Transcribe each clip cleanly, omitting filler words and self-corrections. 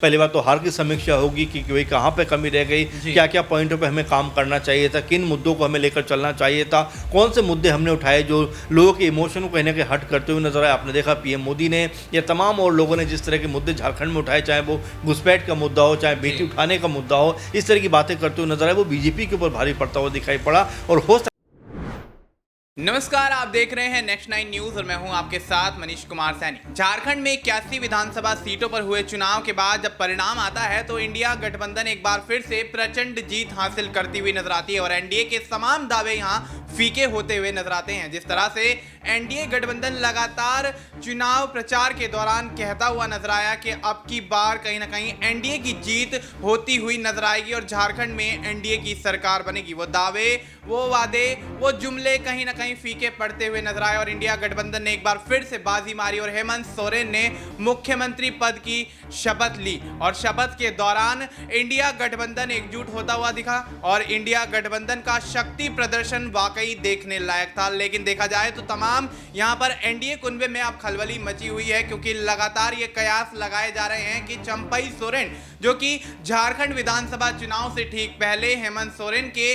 पहली बात तो हार की समीक्षा होगी कि भाई कहाँ पे कमी रह गई, क्या क्या पॉइंटों पे हमें काम करना चाहिए था, किन मुद्दों को हमें लेकर चलना चाहिए था, कौन से मुद्दे हमने उठाए जो लोगों के इमोशन को कहीं ना कहीं हट करते हुए नजर आए। आपने देखा पीएम मोदी ने या तमाम और लोगों ने जिस तरह के मुद्दे झारखंड में उठाए, चाहे वो घुसपैठ का मुद्दा हो, चाहे बेटी उठाने का मुद्दा हो, इस तरह की बातें करते हुए नजर आए, वो बीजेपी के ऊपर भारी पड़ता हुआ दिखाई पड़ा। और हो नमस्कार, आप देख रहे हैं नेक्स्ट 9 न्यूज और मैं हूं आपके साथ मनीष कुमार सैनी। झारखंड में 81 विधानसभा सीटों पर हुए चुनाव के बाद जब परिणाम आता है तो इंडिया गठबंधन एक बार फिर से प्रचंड जीत हासिल करती हुई नजर आती है और एनडीए के तमाम दावे यहां फीके होते हुए नजर आते हैं। जिस तरह से एनडीए गठबंधन लगातार चुनाव प्रचार के दौरान कहता हुआ नजर आया कि अब की बार कहीं ना कहीं एनडीए की जीत होती हुई नजर आएगी और झारखंड में एनडीए की सरकार बनेगी। वो दावे, वो वादे, वो जुमले कहीं ना कहीं फीके पड़ते हुए नजर आए और इंडिया गठबंधन ने एक बार फिर से बाजी मारी और हेमंत सोरेन ने मुख्यमंत्री पद की शपथ ली और शपथ के दौरान इंडिया गठबंधन एकजुट होता हुआ दिखा और इंडिया गठबंधन का शक्ति प्रदर्शन वाकई देखने लायक था। लेकिन देखा जाए तो तमाम यहां पर एनडीए कुनबे में अब खलबली मची हुई है क्योंकि लगातार ये कयास लगाए जा रहे हैं कि चंपई सोरेन, जो कि झारखंड विधानसभा चुनाव से ठीक पहले हेमंत सोरेन के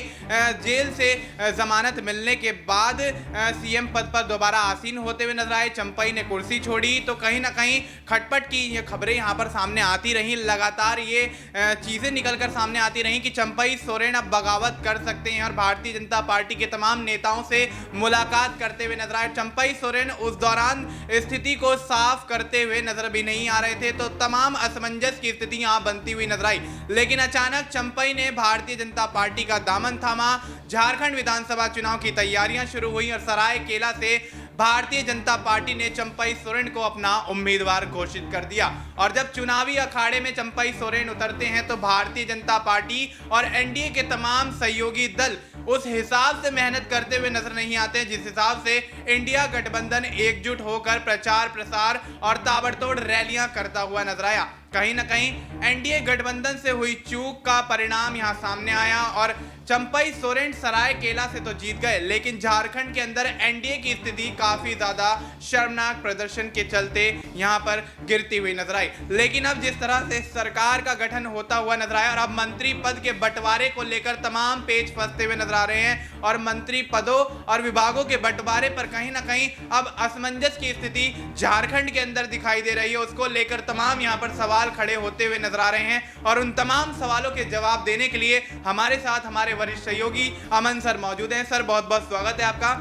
जेल से जमानत मिलने के बाद सीएम पद पर दोबारा आसीन होते हुए नजर आए। चंपई ने कुर्सी छोड़ी तो कहीं ना कहीं खटपट की ये खबरें यहां पर सामने आती रहीं। लगातार ये चीजें निकलकर सामने आती रहीं कि चंपई सोरेन अब बगावत कर सकते हैं और भारतीय जनता पार्टी के तमाम नेताओं से मुलाकात करते हुए नजर आए। चंपई सोरेन उस दौरान स्थिति को साफ करते हुए नजर भी नहीं आ रहे थे तो तमाम असमंजस की स्थिति यहां बनती हुई नजर आई। लेकिन अचानक चंपई ने भारतीय जनता पार्टी का दामन थामा, झारखंड विधानसभा चुनाव की तैयारियां शुरू हुई और सरायकेला से भारतीय जनता पार्टी ने चंपई सोरेन को अपना उम्मीदवार घोषित कर दिया। और जब चुनावी अखाड़े में चंपई सोरेन उतरते हैं तो भारतीय जनता पार्टी और एनडीए के तमाम सहयोगी दल उस हिसाब से मेहनत करते हुए नजर नहीं आते जिस हिसाब से इंडिया गठबंधन एकजुट होकर प्रचार प्रसार और ताबड़तोड़ रैलियां करता हुआ नजर आया। कहीं ना कहीं एनडीए गठबंधन से हुई चूक का परिणाम यहां सामने आया और चंपई सोरेन सरायकेला से तो जीत गए, लेकिन झारखंड के अंदर एनडीए की स्थिति काफी ज्यादा शर्मनाक प्रदर्शन के चलते यहां पर गिरती हुई नजर आई। लेकिन अब जिस तरह से सरकार का गठन होता हुआ नजर आया और अब मंत्री पद के बंटवारे को लेकर तमाम पेच फंसते हुए नजर आ रहे हैं और मंत्री पदों और विभागों के बंटवारे पर कहीं ना कहीं अब असमंजस की स्थिति झारखंड के अंदर दिखाई दे रही है। उसको लेकर तमाम यहां पर सवाल खड़े होते हुए नजर आ रहे हैं और उन तमाम सवालों के जवाब देने के लिए हमारे साथ हमारे वरिष्ठ सहयोगी अमन सर मौजूद हैं। सर, बहुत बहुत स्वागत है आपका।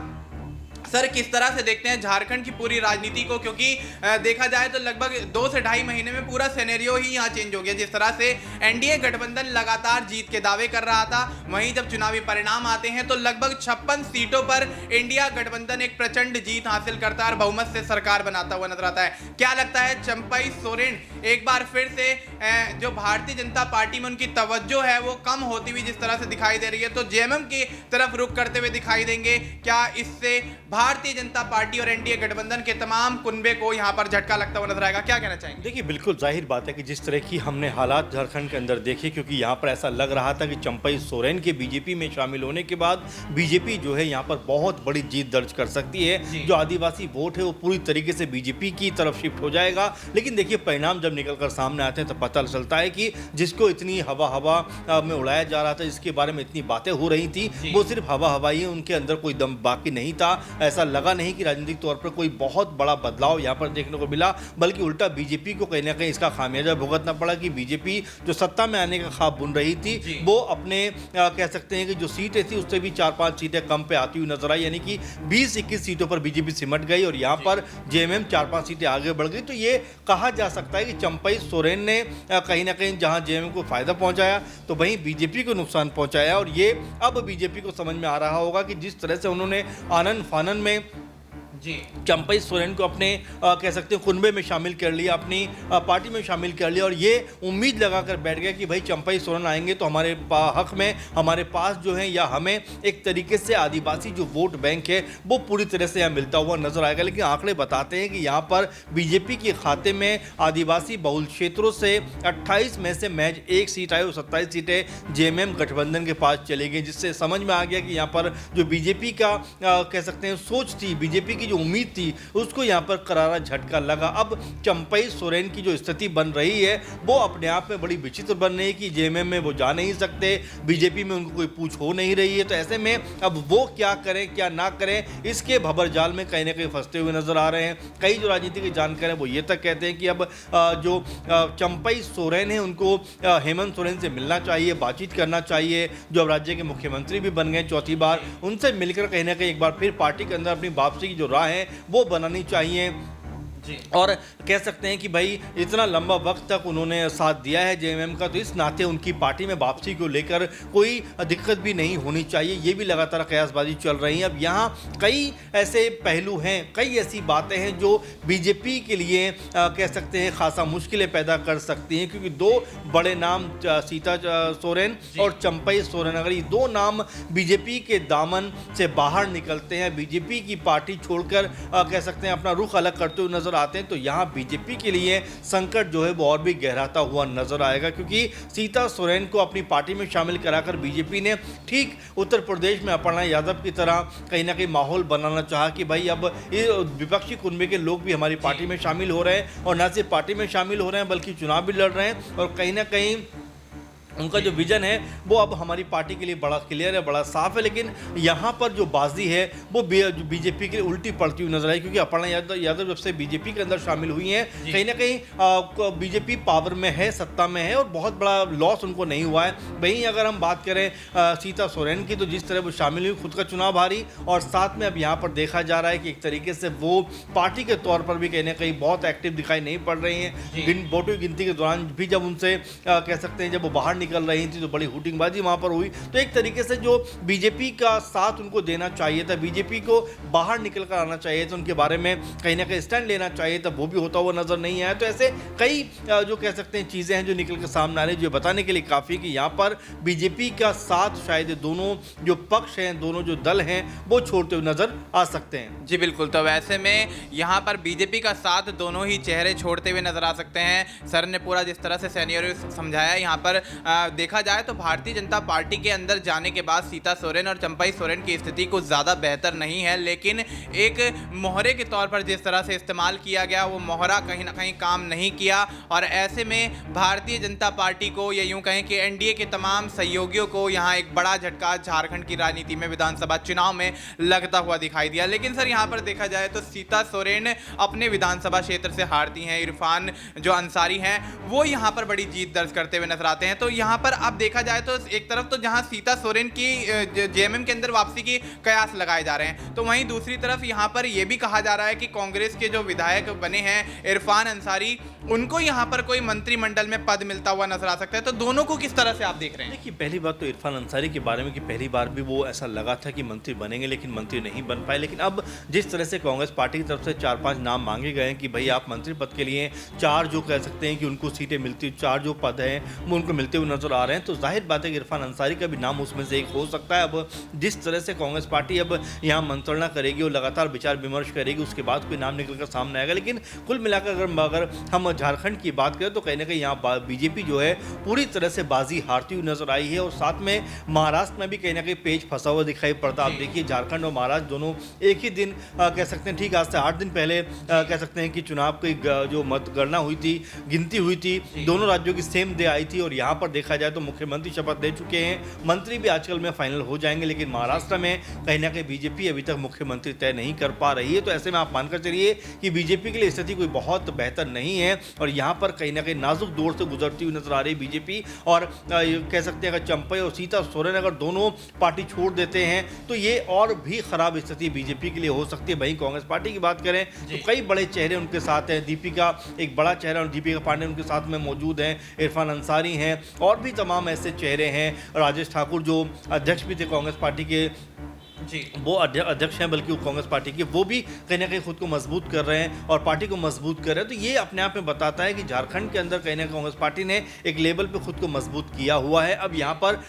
सर, किस तरह से देखते हैं झारखंड की पूरी राजनीति को, क्योंकि देखा जाए तो लगभग 2 से ढाई महीने में पूरा सिनेरियो ही यहाँ चेंज हो गया। जिस तरह से एनडीए गठबंधन लगातार जीत के दावे कर रहा था, वहीं जब चुनावी परिणाम आते हैं तो लगभग 56 सीटों पर इंडिया गठबंधन एक प्रचंड जीत हासिल करता है और बहुमत से सरकार बनाता हुआ नजर आता है। क्या लगता है चंपई सोरेन एक बार फिर से जो भारतीय जनता पार्टी में उनकी तवज्जो है वो कम होती हुई जिस तरह से दिखाई दे रही है तो जेएमएम की तरफ रुख करते हुए दिखाई देंगे? क्या इससे भारतीय जनता पार्टी और एनडीए गठबंधन के तमाम कुनबे को यहां पर झटका लगता हुआ नजर आएगा? क्या कहना चाहेंगे? देखिए, बिल्कुल जाहिर बात है कि जिस तरह की हमने हालात झारखंड के अंदर देखे, क्योंकि यहाँ पर ऐसा लग रहा था कि चंपई सोरेन के बीजेपी में शामिल होने के बाद बीजेपी जो है यहाँ पर बहुत बड़ी जीत दर्ज कर सकती है। जो आदिवासी वोट है वो पूरी तरीके से बीजेपी की तरफ शिफ्ट हो जाएगा। लेकिन देखिए, परिणाम जब निकलकर सामने आते हैं तो पता चलता है कि जिसको इतनी हवा में उड़ाया जा रहा था, जिसके बारे में इतनी बातें हो रही थी, वो सिर्फ हवा ही, उनके अंदर कोई दम बाकी नहीं था। ऐसा लगा नहीं कि राजनीतिक तौर पर कोई बहुत बड़ा बदलाव यहाँ पर देखने को मिला, बल्कि उल्टा बीजेपी को कहीं ना कहीं इसका खामियाजा भुगतना पड़ा कि बीजेपी जो सत्ता में आने का ख्वाब बुन रही थी वो अपने कह सकते हैं कि जो सीटें थी उससे भी 4-5 सीटें कम पे आती हुई नजर आई, यानी कि 20-21 सीटों पर बीजेपी सिमट गई और यहाँ पर जेएमएम 4-5 सीटें आगे बढ़ गई। तो ये कहा जा सकता है कि चंपई सोरेन ने कहीं ना कहीं जहाँ जेएमएम को फायदा पहुंचाया तो वहीं बीजेपी को नुकसान पहुंचाया और ये अब बीजेपी को समझ में आ रहा होगा कि जिस तरह से उन्होंने आनन फानन में चंपई सोरेन को अपने कह सकते हैं कुनबे में शामिल कर लिया, अपनी पार्टी में शामिल कर लिया और ये उम्मीद लगाकर बैठ गया कि भाई चंपई सोरेन आएंगे तो हमारे हक में, हमारे पास जो है या हमें एक तरीके से आदिवासी जो वोट बैंक है वो पूरी तरह से यहाँ मिलता हुआ नजर आएगा। लेकिन आंकड़े बताते हैं कि यहाँ पर बीजेपी के खाते में आदिवासी बहुल क्षेत्रों से 28 में से महज 1 सीट आई और 27 सीटें जेएमएम गठबंधन के पास चली गई, जिससे समझ में आ गया कि यहाँ पर जो बीजेपी का कह सकते हैं सोच थी, बीजेपी की जो उम्मीद थी उसको यहाँ पर करारा झटका लगा। अब चंपई सोरेन की जो स्थिति बन रही है वो अपने आप में बड़ी विचित्र बन रही है कि जेएमएम में वो जा नहीं सकते, बीजेपी में उनको कोई पूछ हो नहीं रही है। तो ऐसे में अब वो क्या करें क्या ना करें, इसके भंवरजाल में कहीं ना कहीं फंसते हुए नजर आ रहे हैं। कई जो राजनीतिक जानकार हैं वो ये तक कहते हैं कि अब जो चंपई सोरेन है उनको हेमंत सोरेन से मिलना चाहिए, बातचीत करना चाहिए, जो अब राज्य के मुख्यमंत्री भी बन गए चौथी बार, उनसे मिलकर कहीं ना कहीं एक बार फिर पार्टी के अंदर अपनी वापसी की जो राह है वो बनानी चाहिए। और कह सकते हैं कि भाई इतना लंबा वक्त तक उन्होंने साथ दिया है जेएमएम का, तो इस नाते उनकी पार्टी में वापसी को लेकर कोई दिक्कत भी नहीं होनी चाहिए। ये भी लगातार कयासबाजी चल रही है। अब यहाँ कई ऐसे पहलू हैं, कई ऐसी बातें हैं जो बीजेपी के लिए कह सकते हैं खासा मुश्किलें पैदा कर सकती हैं, क्योंकि दो बड़े नाम सीता सोरेन और चंपई सोरेन, अगर ये दो नाम बीजेपी के दामन से बाहर निकलते हैं, बीजेपी की पार्टी छोड़कर कह सकते हैं अपना रुख अलग करते हुए नजर आते हैं, तो यहाँ बीजेपी के लिए संकट जो है वो और भी गहराता हुआ नजर आएगा। क्योंकि सीता सोरेन को अपनी पार्टी में शामिल कराकर बीजेपी ने ठीक उत्तर प्रदेश में अपर्णा यादव की तरह कहीं ना कहीं माहौल बनाना चाहा कि भाई अब विपक्षी कुनबे के लोग भी हमारी पार्टी में शामिल हो रहे हैं, और न सिर्फ पार्टी में शामिल हो रहे हैं बल्कि चुनाव भी लड़ रहे हैं, और कहीं ना कहीं उनका जो विजन है वो अब हमारी पार्टी के लिए बड़ा क्लियर है, बड़ा साफ है। लेकिन यहाँ पर जो बाजी है वो बीजेपी के लिए उल्टी पड़ती हुई नजर आई, क्योंकि अपर्णा यादव जब से बीजेपी के अंदर शामिल हुई हैं कहीं ना कहीं बीजेपी पावर में है, सत्ता में है, और बहुत बड़ा लॉस उनको नहीं हुआ है। वहीं अगर हम बात करें सीता सोरेन की, तो जिस तरह वो शामिल हुई, खुद का चुनाव हारी, और साथ में अब यहाँ पर देखा जा रहा है कि एक तरीके से वो पार्टी के तौर पर भी कहीं ना कहीं बहुत एक्टिव दिखाई नहीं पड़ रही हैं। वोटों की गिनती के दौरान भी जब उनसे कह सकते हैं जब वो बाहर निकल रही थी तो बड़ी हुटिंगबाजी वहां पर हुई। तो एक तरीके से जो बीजेपी का साथ उनको देना चाहिए था, बीजेपी को बाहर निकल कर आना चाहिए था, उनके बारे में कहीं ना कहीं स्टैंड लेना चाहिए था, वो भी होता हुआ नजर नहीं आया। तो ऐसे कई जो कह सकते हैं चीजें हैं जो निकल कर सामने आ रही, जो बताने के लिए काफी कि यहाँ पर बीजेपी का साथ शायद दोनों जो पक्ष हैं, दोनों जो दल हैं वो छोड़ते हुए नजर आ सकते हैं। जी बिल्कुल, तो वैसे में यहाँ पर बीजेपी का साथ दोनों ही चेहरे छोड़ते हुए नजर आ सकते हैं। सर ने पूरा जिस तरह से सिनेरियो समझाया, यहाँ पर देखा जाए तो भारतीय जनता पार्टी के अंदर जाने के बाद सीता सोरेन और चंपई सोरेन की स्थिति कुछ ज़्यादा बेहतर नहीं है, लेकिन एक मोहरे के तौर पर जिस तरह से इस्तेमाल किया गया वो मोहरा कहीं ना कहीं काम नहीं किया। और ऐसे में भारतीय जनता पार्टी को, या यूं कहें कि एनडीए के तमाम सहयोगियों को यहाँ एक बड़ा झटका झारखंड की राजनीति में विधानसभा चुनाव में लगता हुआ दिखाई दिया। लेकिन सर यहाँ पर देखा जाए तो सीता सोरेन अपने विधानसभा क्षेत्र से हारती हैं, इरफान जो अंसारी हैं वो यहाँ पर बड़ी जीत दर्ज करते हुए नजर आते हैं। तो यहाँ पर अब देखा जाए तो एक तरफ तो जहां सीता सोरेन की जेएमएम के अंदर वापसी की कयास लगाए जा रहे हैं, तो वहीं दूसरी तरफ यहां पर यह भी कहा जा रहा है कि कांग्रेस के जो विधायक बने हैं इरफान अंसारी, उनको यहां पर कोई मंत्रिमंडल में पद मिलता हुआ नजर आ सकता है। तो दोनों को किस तरह से आप देख रहे हैं? देखिए, पहली बात तो इरफान अंसारी के बारे में कि पहली बार भी वो ऐसा लगा था कि मंत्री बनेंगे, लेकिन मंत्री नहीं बन पाए। लेकिन अब जिस तरह से कांग्रेस पार्टी की तरफ से 4-5 नाम मांगे गए हैं कि भाई आप मंत्री पद के लिए 4 जो कह सकते हैं कि उनको सीटें मिलती, 4 जो पद हैं वो उनको मिलते हुए नजर आ रहे हैं, तो जाहिर बात है कि इरफान अंसारी का भी नाम उसमें से एक हो सकता है। अब जिस तरह से कांग्रेस पार्टी अब यहाँ मंत्रणा करेगी और लगातार विचार विमर्श करेगी, उसके बाद कोई नाम निकलकर सामने आएगा। लेकिन कुल मिलाकर अगर हम झारखंड की बात करें तो कहीं ना कहीं यहाँ बीजेपी जो है पूरी तरह से बाजी हारती हुई नजर आई है, और साथ में महाराष्ट्र में भी कहीं ना कहीं पेच फंसा हुआ दिखाई पड़ता। आप देखिए, झारखंड और महाराष्ट्र दोनों एक ही दिन कह सकते हैं, ठीक आज से 8 दिन पहले कह सकते हैं कि चुनाव की जो मतगणना हुई थी, गिनती हुई थी, दोनों राज्यों की सेम डे आई थी। और यहाँ पर देखा जाए तो मुख्यमंत्री शपथ ले चुके हैं, मंत्री भी आजकल में फाइनल हो जाएंगे, लेकिन महाराष्ट्र में कहीं ना कहीं बीजेपी अभी तक मुख्यमंत्री तय नहीं कर पा रही है। तो ऐसे में आप मानकर चलिए कि बीजेपी के लिए स्थिति कोई बहुत बेहतर नहीं है, और यहाँ पर कहीं ना कहीं नाजुक दौर से गुजरती हुई नजर आ रही बीजेपी। और कह सकते हैं अगर चंपई और सीता सोरेन अगर दोनों पार्टी छोड़ देते हैं तो ये और भी खराब स्थिति बीजेपी के लिए हो सकती है। वहीं कांग्रेस पार्टी की बात करें तो कई बड़े चेहरे उनके साथ हैं, दीपिका एक बड़ा चेहरा और दीपिका पांडे उनके साथ में मौजूद हैं, इरफान अंसारी हैं, और भी तमाम ऐसे चेहरे हैं। राजेश ठाकुर जो अध्यक्ष भी थे कांग्रेस पार्टी के, जी वो अध्यक्ष हैं, बल्कि कांग्रेस पार्टी के, वो भी कहीं ना कहीं खुद को मजबूत कर रहे हैं और पार्टी को मजबूत कर रहे हैं। तो ये अपने आप में बताता है कि झारखंड के अंदर कहीं ना कहीं कांग्रेस पार्टी ने एक लेवल पे खुद को मजबूत किया हुआ है। अब यहाँ पर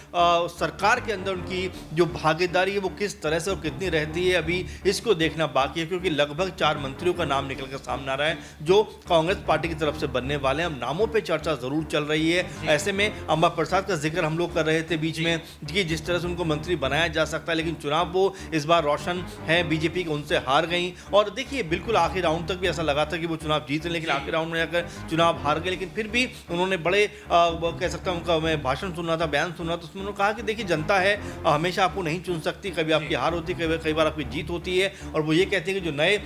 सरकार के अंदर उनकी जो भागीदारी है वो किस तरह से और कितनी रहती है, अभी इसको देखना बाकी है, क्योंकि लगभग 4 मंत्रियों का नाम निकल कर सामने आ रहा है जो कांग्रेस पार्टी की तरफ से बनने वाले हैं। अब नामों पर चर्चा जरूर चल रही है। ऐसे में अंबा प्रसाद का जिक्र हम लोग कर रहे थे बीच में कि जिस तरह से उनको मंत्री बनाया जा सकता है, लेकिन चुनाव वो वो इस बार रोशन है बीजेपी के, उनसे हार गई। और देखिए बिल्कुल आखिरी राउंड तक भी ऐसा लगा था कि वो चुनाव जीत लें, लेकिन आखिरी राउंड में जाकर चुनाव हार गए। लेकिन फिर भी उन्होंने बड़े वो कह सकता हूँ उनका, मैं भाषण सुन रहा था, बयान सुन रहा था, तो उसमें उन्होंने कहा कि देखिए जनता है, हमेशा आपको नहीं चुन सकती, कभी आपकी हार होती है, कई बार आपकी जीत होती है। और वो ये कहते हैं कि जो नए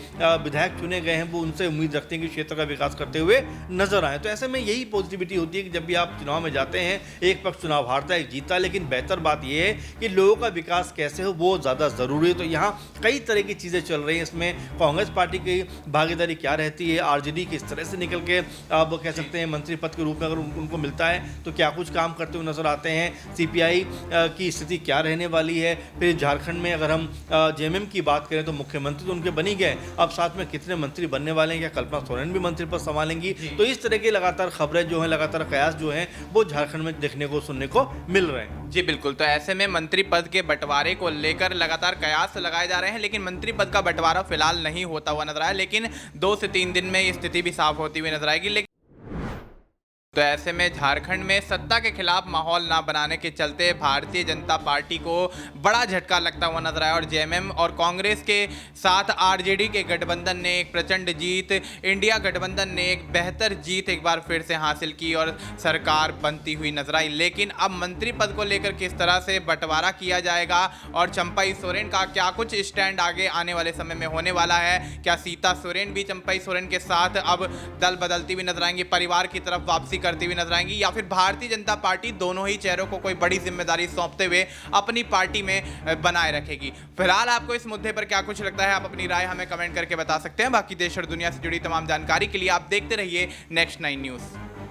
विधायक चुने गए हैं वो उनसे उम्मीद रखते हैं कि क्षेत्र का विकास करते हुए नजर आए। तो ऐसे में यही पॉजिटिविटी होती है कि जब भी आप चुनाव में जाते हैं, एक पक्ष चुनाव हारता है, एक जीतता है, लेकिन बेहतर बात यह है कि लोगों का विकास कैसे हो वो ज़्यादा ज़रूरी है। तो यहाँ कई तरह की चीज़ें चल रही हैं। इसमें कांग्रेस पार्टी की भागीदारी क्या रहती है, आरजेडी किस तरह से निकल के आप कह सकते हैं मंत्री पद के रूप में अगर उनको मिलता है तो क्या कुछ काम करते हुए नजर आते हैं, सीपीआई की स्थिति क्या रहने वाली है। फिर झारखंड में अगर हम जेएमएम की बात करें तो मुख्यमंत्री तो उनके बन ही गए, अब साथ में कितने मंत्री बनने वाले हैं, क्या कल्पना सोरेन भी मंत्री पद संभालेंगी। तो इस तरह की लगातार खबरें जो हैं, लगातार कयास जो हैं वो झारखंड में देखने को सुनने को मिल रहे हैं। जी बिल्कुल। तो ऐसे में मंत्री पद के बंटवारे को लेकर लगातार कयास लगाए जा रहे हैं, लेकिन मंत्री पद का बंटवारा फिलहाल नहीं होता हुआ नजर आया, लेकिन 2 से 3 दिन में ये स्थिति भी साफ होती हुई नजर आएगी। तो ऐसे में झारखंड में सत्ता के खिलाफ माहौल ना बनाने के चलते भारतीय जनता पार्टी को बड़ा झटका लगता हुआ नजर आया और जेएमएम और कांग्रेस के साथ आरजेडी के गठबंधन ने एक प्रचंड जीत, इंडिया गठबंधन ने एक बेहतर जीत एक बार फिर से हासिल की और सरकार बनती हुई नजर आई। लेकिन अब मंत्री पद को लेकर किस तरह से बंटवारा किया जाएगा और चंपई सोरेन का क्या कुछ स्टैंड आगे आने वाले समय में होने वाला है, क्या सीता सोरेन भी चंपई सोरेन के साथ अब दल बदलती हुई नजर आएंगी, परिवार की तरफ वापसी करती हुई नजर आएंगी, या फिर भारतीय जनता पार्टी दोनों ही चेहरों को कोई बड़ी जिम्मेदारी सौंपते हुए अपनी पार्टी में बनाए रखेगी। फिलहाल आपको इस मुद्दे पर क्या कुछ लगता है, आप अपनी राय हमें कमेंट करके बता सकते हैं। बाकी देश और दुनिया से जुड़ी तमाम जानकारी के लिए आप देखते रहिए नेक्स्ट 9 न्यूज़।